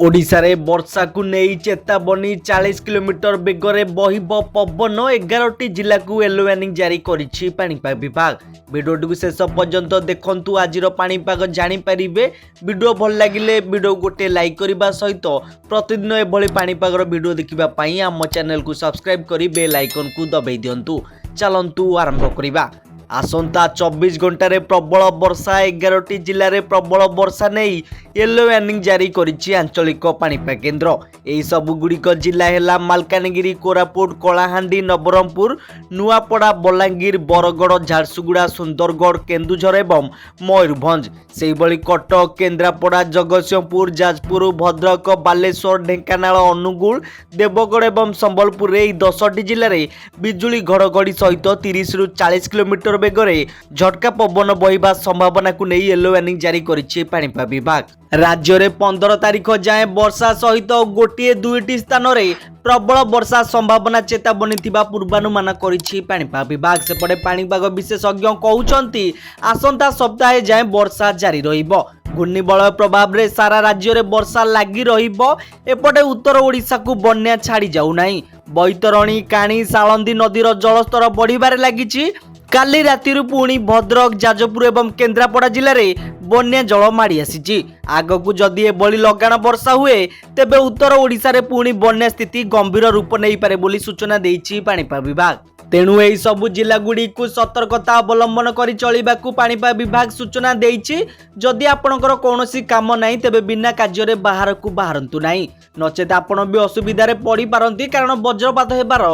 ओडिशारे वर्षा को नहीं चेतावनी 40 किलोमीटर बेगरे बहिब पवन 11टी जिला को येलो वार्निंग जारी करिछि पाणीपाग विभाग। वीडियो को शेष पर्यंत देखंतु आजिर पाणीपाग जानि परिबे। वीडियो भल लागिले वीडियो गोटे लाइक करबा सहित प्रतिदिन एभली पाणीपागर वीडियो देखिबा पई हम चैनल को सब्सक्राइब करी बेल आइकन को दबाई दियंतु। चलंतु आरंभ करिबा। आसंता 24 घंटे प्रबल वर्षा 11टी जिले में प्रबल वर्षा नहीं येलो वार्निंग जारी करिछि आंचलिक पाणीपाग केन्द्र। एही सबु गुड़िक जिला है मालकानगिरी, कोरापुट, कलाहांडी, नवरंगपुर, नुआपड़ा, बलांगीर, बरगड़, झारसुगुड़ा, सुंदरगढ़, केन्दुझर एवं मयूरभंज। सेहिभଳି कटक, केन्द्रापड़ा, जगतसिंहपुर, जाजपुर, भद्रक, बालेश्वर, ढेंकानाल, अनुगुल, देवगढ़ एवं संबलपुर 10टी जिले में बिजुली घड़घड़ी सहित 30 ରୁ 40 किलोमीटर बेगरे झटका पवन बहिबा संभावना को नहीं येलो वार्निंग जारी करिछि पाणीपाग विभाग। राज्य में 15 तारीख जाए वर्षा सहित गोटे दुईटी स्थान में प्रबल वर्षा संभावना चेतावनी थिबा पूर्वानुमान करिछि पाणीपाग विभाग। सेपटे पाणीपाग विशेषज्ञ कहउछंती आसंता सप्ताह जाए वर्षा जारी रहिबो। घूर्णिबलय प्रभाव रे सारा राज्य में वर्षा लगी रहिबो। एपटे उत्तर ओडिशा को बन्या छाड़ी जाउ नाही। बैतरणी, काणी, सालंदी नदीर जलस्तर बढ़िबारे लागिछि। काली राति पुणी भद्रक, जाजपुर एवं केन्द्रापड़ा जिले में बन्या जल माड़ी आसी। आगकू जदि एभली लगाण वर्षा हुए तेबे उत्तर ओडिशा रे पुणी बन्या स्थिति गंभीर रूप नहीं पारे बोली सूचना देइछि पाणीपाग विभाग। तेणु एही सबु जिला गुडी को सतर्कता अवलंबन करी चलिबाकू पाणीपाग विभाग सूचना देइछि। जदि आपणकर कौनसी काम नाही तेबे बिना कार्य रे बाहर को बाहरंतु नाही, नचेत आपण भी असुविधा रे पड़ी पारंती कारण वज्रपात हेबार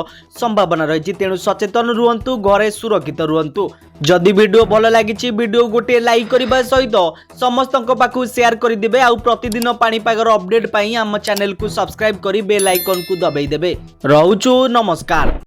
संभावना रही। तेणु सचेतन रुहंतु, घरे सुरक्षित रुहंतु। जदि वीडियो भल लागिछि वीडियो गोटे लाइक करबा सहित समस्तक पाखु शेयर कर दिबे। आउ प्रतिदिन पाणीपागर अपडेट पई हम चैनल को सब्सक्राइब करी बेल आइकन को दबाई देबे। रहउछु, नमस्कार।